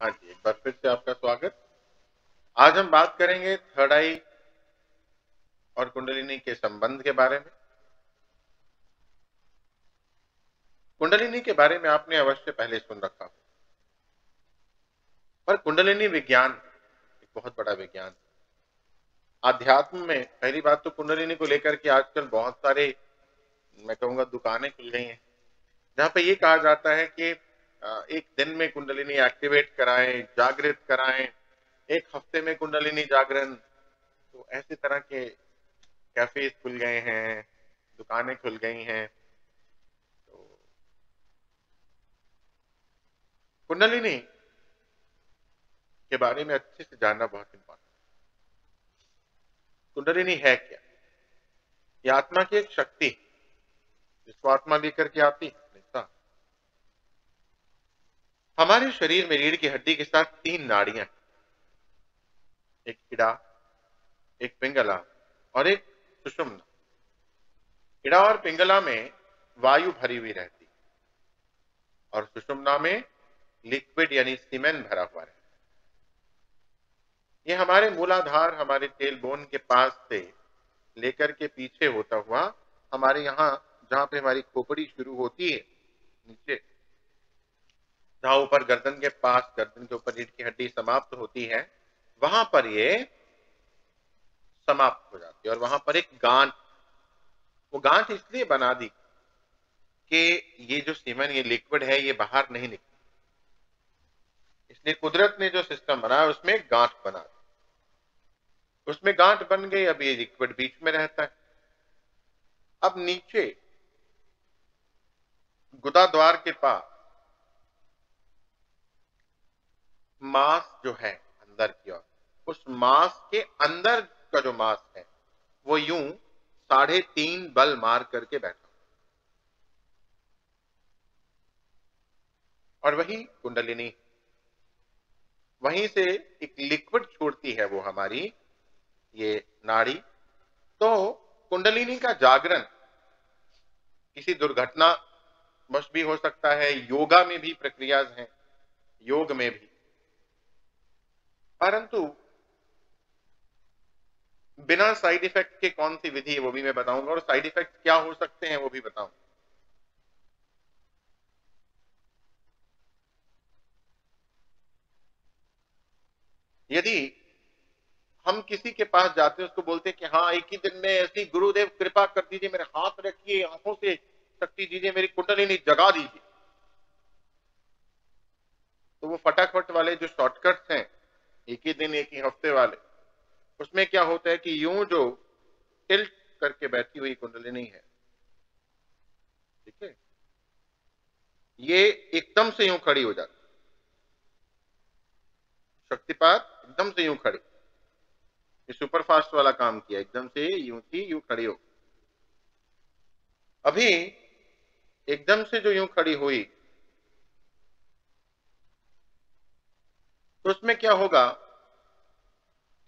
हाँ जी, एक बार फिर से आपका स्वागत। आज हम बात करेंगे थर्ड आई और कुंडलिनी के संबंध के बारे में। कुंडलिनी के बारे में आपने अवश्य पहले सुन रखा हो, पर कुंडलिनी विज्ञान एक बहुत बड़ा विज्ञान है। आध्यात्म में पहली बात तो कुंडलिनी को लेकर के आजकल बहुत सारे, मैं कहूंगा, दुकानें खुल गई हैं, जहां पे ये कहा जाता है कि एक दिन में कुंडलिनी एक्टिवेट कराएं, जागृत कराएं, एक हफ्ते में कुंडलिनी जागरण। तो ऐसे तरह के कैफे खुल गए हैं, दुकानें खुल गई हैं। तो कुंडलिनी के बारे में अच्छे से जानना बहुत इंपॉर्टेंट। कुंडलिनी है क्या? ये आत्मा की एक शक्ति है, जिसको आत्मा लेकर के आती है हमेशा। हमारे शरीर में रीढ़ की हड्डी के साथ 3 नाड़ियां हैं, एक इड़ा, एक पिंगला और एक सुषुम्ना। इड़ा और पिंगला में वायु भरी हुई रहती है और सुषुम्ना में लिक्विड यानी सीमेन भरा हुआ रहता है। ये हमारे मूलाधार, हमारे टेल बोन के पास से लेकर के पीछे होता हुआ हमारे यहाँ, जहां पे हमारी खोपड़ी शुरू होती है नीचे, जहां ऊपर गर्दन के पास, गर्दन के ऊपर रीढ़ की हड्डी समाप्त होती है, वहां पर ये समाप्त हो जाती है। और वहां पर एक गांठ, वो गांठ इसलिए बना दी कि ये जो सीमेंट, ये लिक्विड है, ये बाहर नहीं निकले, इसलिए कुदरत ने जो सिस्टम बनाया उसमें गांठ बना दी। उसमें गांठ बन गई, अब ये लिक्विड बीच में रहता है। अब नीचे गुदा द्वार के पास मांस जो है अंदर की ओर, उस मांस के अंदर का जो मांस है वो यूं 3.5 बल मार करके बैठा, और वही कुंडलिनी, वहीं से एक लिक्विड छोड़ती है वो हमारी ये नाड़ी। तो कुंडलिनी का जागरण किसी दुर्घटना वश भी हो सकता है, योगा में भी प्रक्रिया हैं, योग में भी। परंतु बिना साइड इफेक्ट के कौन सी विधि है वो भी मैं बताऊंगा, और साइड इफेक्ट क्या हो सकते हैं वो भी बताऊंगा। यदि हम किसी के पास जाते हैं, उसको बोलते हैं कि हाँ, एक ही दिन में ऐसी गुरुदेव कृपा कर दीजिए, मेरे हाथ रखिए, आंखों से शक्ति दीजिए, मेरी कुंडलिनी जगा दीजिए, तो वो फटाफट वाले जो शॉर्टकट्स हैं, एक ही दिन एक ही हफ्ते वाले, उसमें क्या होता है कि यूं जो टिल्ट करके बैठी हुई कुंडलिनी है, ठीक है, ये एकदम से यूं खड़ी हो जाती, शक्तिपात एकदम से यूं खड़ी, ये सुपर फास्ट वाला काम किया, एकदम से यूं थी, यूं खड़ी हो। अभी एकदम से जो यूं खड़ी हुई, तो उसमें क्या होगा,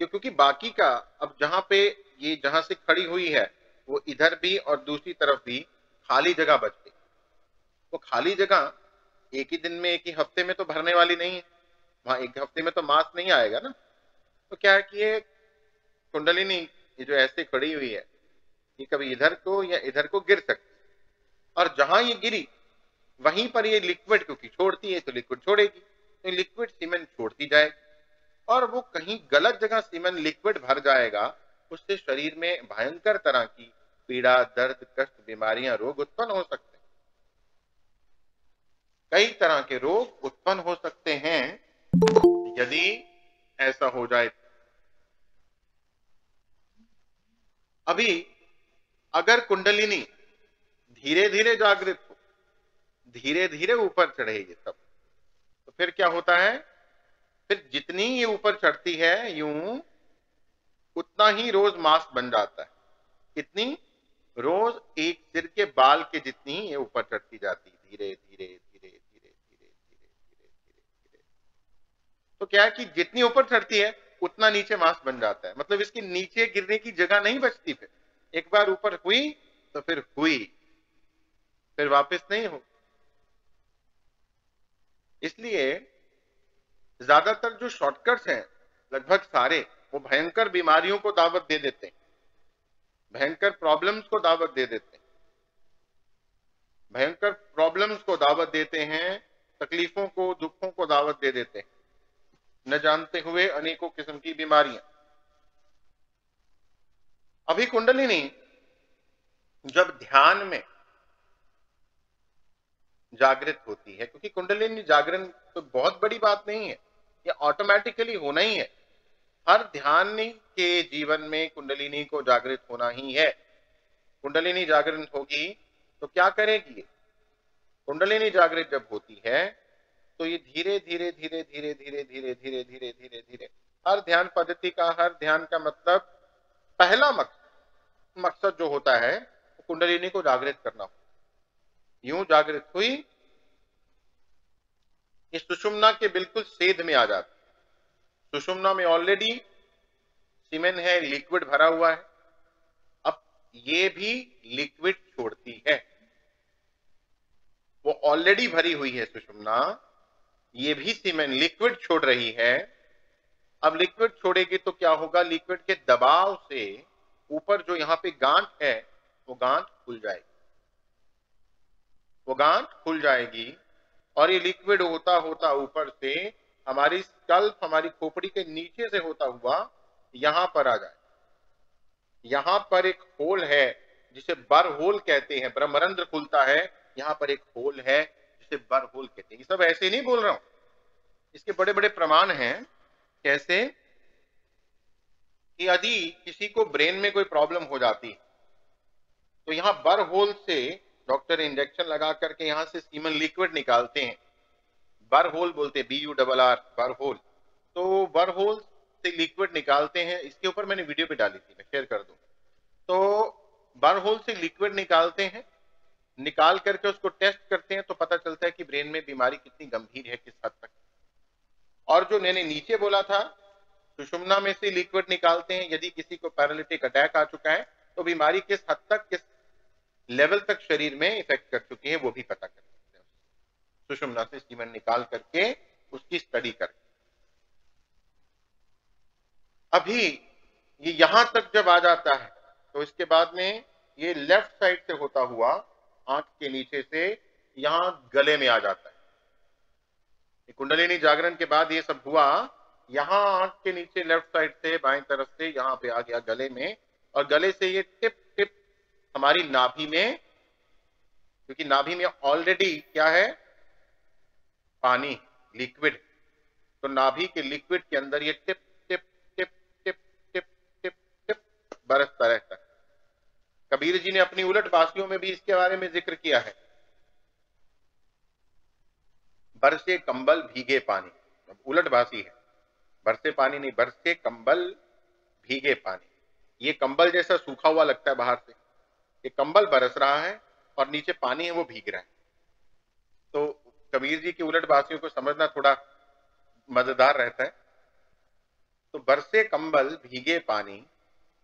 क्योंकि बाकी का, अब जहां पे ये जहां से खड़ी हुई है, वो इधर भी और दूसरी तरफ भी खाली जगह बच गई। वो खाली जगह एक ही दिन में, एक ही हफ्ते में तो भरने वाली नहीं है, वहां एक हफ्ते में तो मास नहीं आएगा ना। तो क्या है कि ये कुंडलिनी, ये जो ऐसे खड़ी हुई है, ये कभी इधर को या इधर को गिर सकती है, और जहां ये गिरी वहीं पर ये लिक्विड, क्योंकि छोड़ती है तो लिक्विड छोड़ेगी, तो लिक्विड सीमेंट छोड़ती जाएगी, और वो कहीं गलत जगह सीमेंट लिक्विड भर जाएगा, उससे शरीर में भयंकर तरह की पीड़ा, दर्द, कष्ट, बीमारियां, रोग उत्पन्न हो सकते हैं। कई तरह के रोग उत्पन्न हो सकते हैं यदि ऐसा हो जाए। अभी अगर कुंडलिनी धीरे धीरे जागृत हो, धीरे धीरे ऊपर चढ़ेगी तब, तो फिर क्या होता है, फिर जितनी ये ऊपर चढ़ती है यूं, उतना ही रोज मास बन जाता है। कितनी? रोज एक सिर के बाल के जितनी ये ऊपर चढ़ती जाती, धीरे धीरे धीरे धीरे धीरे धीरे धीरे धीरे धीरे। तो क्या है कि जितनी ऊपर चढ़ती है उतना नीचे मांस बन जाता है, मतलब इसकी नीचे गिरने की जगह नहीं बचती। फिर एक बार ऊपर हुई तो फिर हुई, फिर वापस नहीं हो। इसलिए ज्यादातर जो शॉर्टकट्स हैं लगभग सारे वो भयंकर बीमारियों को दावत दे देते हैं, भयंकर प्रॉब्लम्स को दावत दे देते हैं, भयंकर प्रॉब्लम्स को दावत देते हैं, तकलीफों को, दुखों को दावत दे देते हैं, न जानते हुए अनेकों किस्म की बीमारियां। अभी कुंडलिनी जब ध्यान में जागृत होती है, क्योंकि कुंडलिनी जागरण तो बहुत बड़ी बात नहीं है, ये ऑटोमेटिकली होना ही है। हर ध्यानी के जीवन में कुंडलिनी को जागृत होना ही है। कुंडलिनी जागृत होगी तो क्या करेगी? कुंडलिनी जागृत जब होती है तो ये धीरे धीरे धीरे धीरे धीरे धीरे धीरे धीरे धीरे धीरे हर ध्यान पद्धति का, हर ध्यान का मतलब पहला मकसद जो होता है वो कुंडलिनी को जागृत करना हो। यूं जागृत हुई इस सुषुम्ना के बिल्कुल सेध में आ जाती। सुषुम्ना में ऑलरेडी सीमेन है, लिक्विड भरा हुआ है, अब ये भी लिक्विड छोड़ती है। वो ऑलरेडी भरी हुई है सुषुम्ना, ये भी सीमेन लिक्विड छोड़ रही है। अब लिक्विड छोड़ेगी तो क्या होगा? लिक्विड के दबाव से ऊपर जो यहां पे गांठ है वो गांठ खुल जाएगी, वो गांठ खुल जाएगी और ये लिक्विड होता होता ऊपर से हमारी स्कल्प, हमारी खोपड़ी के नीचे से होता हुआ यहां पर आ जाए। यहां पर एक होल है जिसे बर होल कहते हैं, ब्रह्मरंध्र खुलता है, यहां पर एक होल है जिसे बर होल कहते हैं। ये सब ऐसे नहीं बोल रहा हूं, इसके बड़े बड़े प्रमाण हैं। कैसे कि यदि किसी को ब्रेन में कोई प्रॉब्लम हो जाती तो यहां बर होल से डॉक्टर इंजेक्शन लगा करके यहां से सीमन लिक्विड निकालते हैं, बर होल बोलते हैं, BURR, बर होल। तो बर होल से लिक्विड निकालते हैं, इसके ऊपर मैंने वीडियो भी डाली थी, मैं शेयर कर दूं। तो बर होल से लिक्विड निकालते हैं, निकाल करके उसको टेस्ट करते हैं तो पता चलता है कि ब्रेन में बीमारी कितनी गंभीर है, किस हद तक। और जो मैंने नीचे बोला था, सुषुम्ना में से लिक्विड निकालते हैं, यदि किसी को पैरालिटिक अटैक आ चुका है तो बीमारी किस हद तक, किस लेवल तक शरीर में इफेक्ट कर चुकी है वो भी पता कर सकते हैं, सुषुम्ना से सीमेन निकाल करके उसकी स्टडी करके। अभी ये यहां तक जब आ जाता है तो इसके बाद में ये लेफ्ट साइड से होता हुआ आंख के नीचे से यहां गले में आ जाता है। कुंडलिनी जागरण के बाद ये सब हुआ, यहां आंख के नीचे लेफ्ट साइड से बाएं तरफ से यहां पे आ गया गले में, और गले से ये टिप टिप हमारी नाभि में, क्योंकि नाभि में ऑलरेडी क्या है? पानी, लिक्विड। तो नाभि के लिक्विड के अंदर ये tip tip tip tip tip tip tip बरसता रहता है। कबीर जी ने अपनी उलट बासियों में भी इसके बारे में जिक्र किया है, बरसे कंबल भीगे पानी। उलट बासी है, बरसे पानी नहीं, बरसे कंबल भीगे पानी। ये कंबल जैसा सूखा हुआ लगता है बाहर से, ये कंबल बरस रहा है और नीचे पानी है वो भीग रहा है। तो कबीर जी की उलट बासियों को समझना थोड़ा मजेदार रहता है। तो बरसे कंबल भीगे पानी,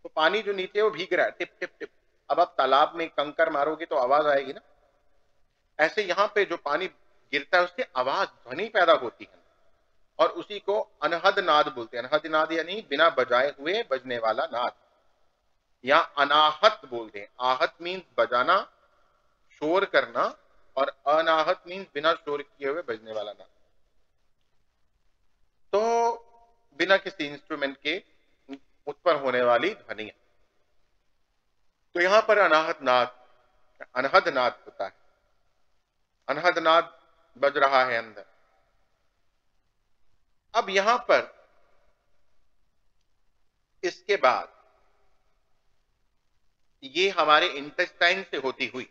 तो पानी जो नीचे है वो भीग रहा है, टिप टिप टिप। अब आप तालाब में कंकर मारोगे तो आवाज आएगी ना, ऐसे यहां पे जो पानी गिरता है उससे आवाज, ध्वनि पैदा होती है, और उसी को अनहद नाद बोलते हैं। अनहद नाद यानी बिना बजाए हुए बजने वाला नाद, या अनाहत बोलते हैं। आहत मीन्स बजाना, शोर करना, और अनाहत मीन्स बिना शोर किए हुए बजने वाला नाद। तो बिना किसी इंस्ट्रूमेंट के उत्पन्न होने वाली ध्वनि। तो यहां पर अनाहत नाद, अनहद नाद होता है, अनहद नाद बज रहा है अंदर। अब यहां पर इसके बाद ये हमारे इंटेस्टाइन से होती हुई,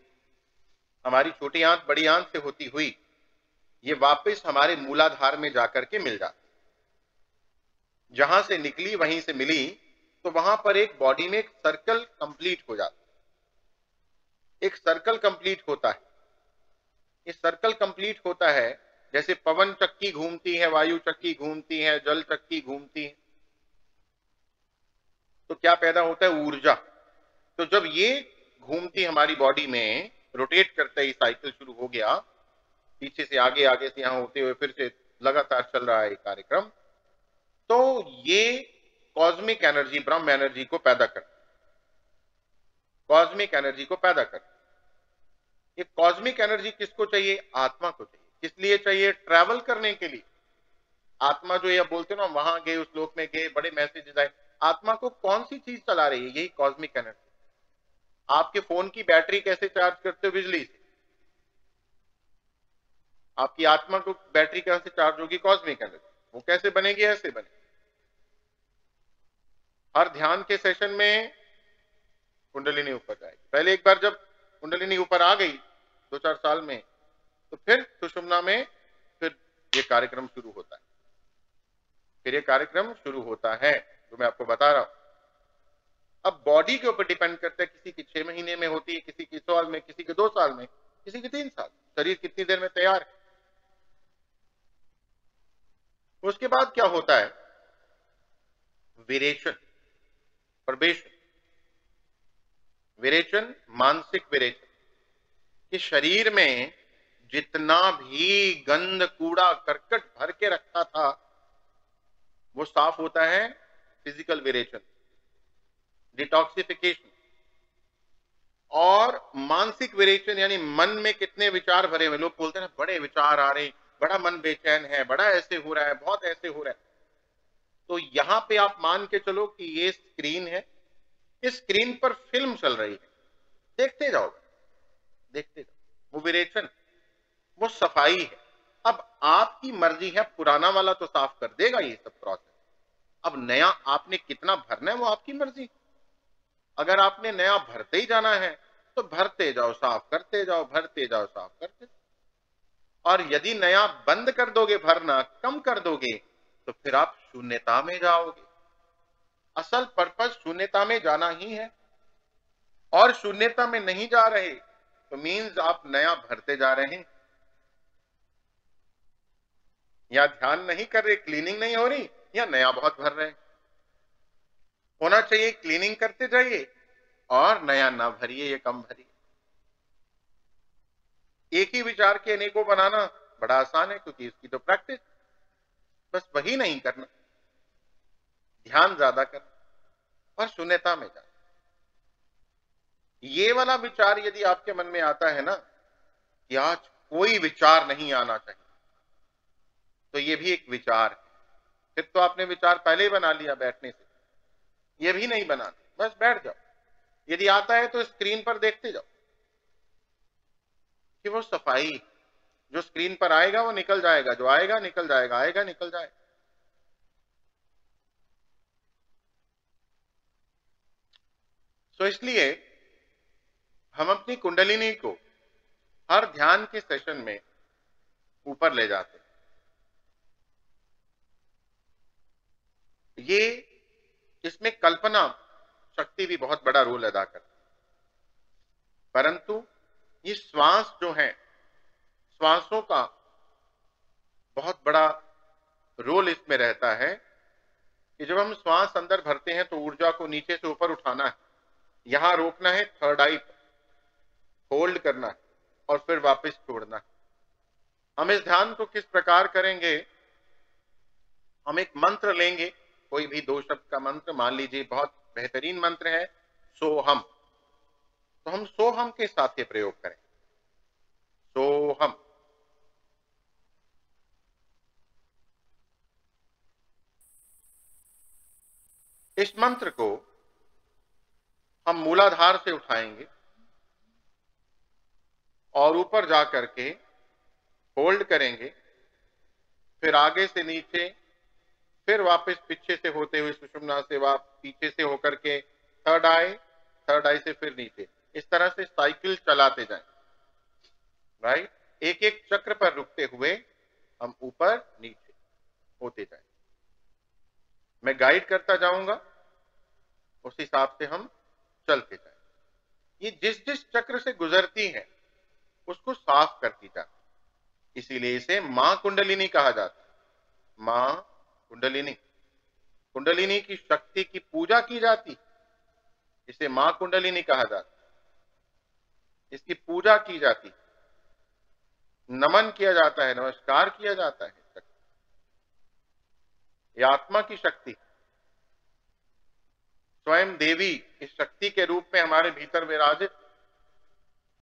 हमारी छोटी आंत बड़ी आंत से होती हुई, ये वापस हमारे मूलाधार में जाकर के मिल जाती। जहां से निकली वहीं से मिली, तो वहां पर एक बॉडी में एक सर्कल कंप्लीट हो जाता, एक सर्कल कंप्लीट होता है। ये सर्कल कंप्लीट होता है जैसे पवन चक्की घूमती है, वायु चक्की घूमती है, जल चक्की घूमती है, तो क्या पैदा होता है? ऊर्जा। तो जब ये घूमती हमारी बॉडी में, रोटेट करता है, साइकिल शुरू हो गया, पीछे से आगे, आगे से यहां होते हुए फिर से लगातार चल रहा है ये कार्यक्रम। तो ये कॉस्मिक एनर्जी, ब्रह्म एनर्जी को पैदा करती, कॉस्मिक एनर्जी को पैदा करती। ये कॉस्मिक एनर्जी किसको चाहिए? आत्मा को चाहिए। किस लिए चाहिए? ट्रैवल करने के लिए। आत्मा जो ये बोलते हो ना, वहां गए, उस लोक में गए, बड़े मैसेजेस आए। आत्मा को कौन सी चीज चला रही है? यही कॉस्मिक एनर्जी। आपके फोन की बैटरी कैसे चार्ज करते हो? बिजली से। आपकी आत्मा को बैटरी कहां से चार्ज होगी? Cosmic energy. वो कैसे बनेगी? ऐसे बनेगी। हर ध्यान के सेशन में कुंडलिनी ऊपर जाएगी। पहले एक बार जब कुंडलिनी ऊपर आ गई 2-4 साल में, तो फिर सुषुम्ना में फिर ये कार्यक्रम शुरू होता है। फिर ये कार्यक्रम शुरू होता है जो मैं आपको बता रहा हूं। अब बॉडी के ऊपर डिपेंड करता है, किसी की 6 महीने में होती है, किसी की 100 में, किसी के 2 साल में, किसी के 3 साल। शरीर कितनी देर में तैयार है। उसके बाद क्या होता है? विरेचन, प्रवेशन। विरेचन, मानसिक विरेचन, कि शरीर में जितना भी गंद, कूड़ा, करकट भर के रखा था वो साफ होता है। फिजिकल विरेचन, डिटॉक्सिफिकेशन। और मानसिक विरेचन यानी मन में कितने विचार भरे हुए। लोग बोलते हैं ना, बड़े विचार आ रहे, बड़ा मन बेचैन है, बड़ा ऐसे हो रहा है, बहुत ऐसे हो रहा है। तो यहां पे आप मान के चलो कि ये स्क्रीन है, इस स्क्रीन पर फिल्म चल रही है, देखते जाओ, देखते जाओ। वो विरेचन, वो सफाई है। अब आपकी मर्जी है, पुराना वाला तो साफ कर देगा ये सब प्रोसेस। अब नया आपने कितना भरना है वो आपकी मर्जी। अगर आपने नया भरते ही जाना है तो भरते जाओ, साफ करते जाओ, भरते जाओ, साफ करते जाओ। और यदि नया बंद कर दोगे भरना, कम कर दोगे, तो फिर आप शून्यता में जाओगे। असल पर्पस शून्यता में जाना ही है। और शून्यता में नहीं जा रहे तो मीन्स आप नया भरते जा रहे हैं, या ध्यान नहीं कर रहे, क्लीनिंग नहीं हो रही, या नया बहुत भर रहे। होना चाहिए क्लीनिंग करते जाइए और नया ना भरिए, ये कम भरिए। एक ही विचार के अनेकों बनाना बड़ा आसान है, क्योंकि इसकी तो प्रैक्टिस। बस वही नहीं करना, ध्यान ज्यादा करना और शून्यता में जाना। ये वाला विचार यदि आपके मन में आता है ना कि आज कोई विचार नहीं आना चाहिए, तो ये भी एक विचार है। फिर तो आपने विचार पहले ही बना लिया बैठने से, ये भी नहीं बनाना, बस बैठ जाओ। यदि आता है तो स्क्रीन पर देखते जाओ कि वो सफाई, जो स्क्रीन पर आएगा वो निकल जाएगा, जो आएगा निकल जाएगा, आएगा निकल जाएगा। तो इसलिए हम अपनी कुंडलिनी को हर ध्यान के सेशन में ऊपर ले जाते हैं। ये इसमें कल्पना शक्ति भी बहुत बड़ा रोल अदा करती है। परंतु ये श्वास जो है, श्वासों का बहुत बड़ा रोल इसमें रहता है कि जब हम श्वास अंदर भरते हैं तो ऊर्जा को नीचे से ऊपर उठाना है, यहां रोकना है, थर्ड आई होल्ड करना है और फिर वापस छोड़ना है। हम इस ध्यान को किस प्रकार करेंगे? हम एक मंत्र लेंगे, कोई भी 2 शब्द का मंत्र, मान लीजिए बहुत बेहतरीन मंत्र है सोहम, तो हम सोहम के साथ ये प्रयोग करें। सोहम। इस मंत्र को हम मूलाधार से उठाएंगे और ऊपर जाकर के होल्ड करेंगे, फिर आगे से नीचे, फिर वापस पीछे से होते हुए सुषुम्ना से पीछे से होकर के थर्ड आई से फिर नीचे। इस तरह से साइकिल चलाते जाएं, राइट। एक एक चक्र पर रुकते हुए हम ऊपर नीचे होते जाएं। मैं गाइड करता जाऊंगा, उस हिसाब से हम चलते जाएं। ये जिस जिस चक्र से गुजरती है उसको साफ करती जाती है, इसीलिए इसे मां कुंडलिनी कहा जाता है। मां कुंडलिनी, कुंडलिनी की शक्ति की पूजा की जाती, इसे मां कुंडलिनी कहा जाता है। इसकी पूजा की जाती, नमन किया जाता है, नमस्कार किया जाता है। ये आत्मा की शक्ति, स्वयं देवी इस शक्ति के रूप में हमारे भीतर विराजित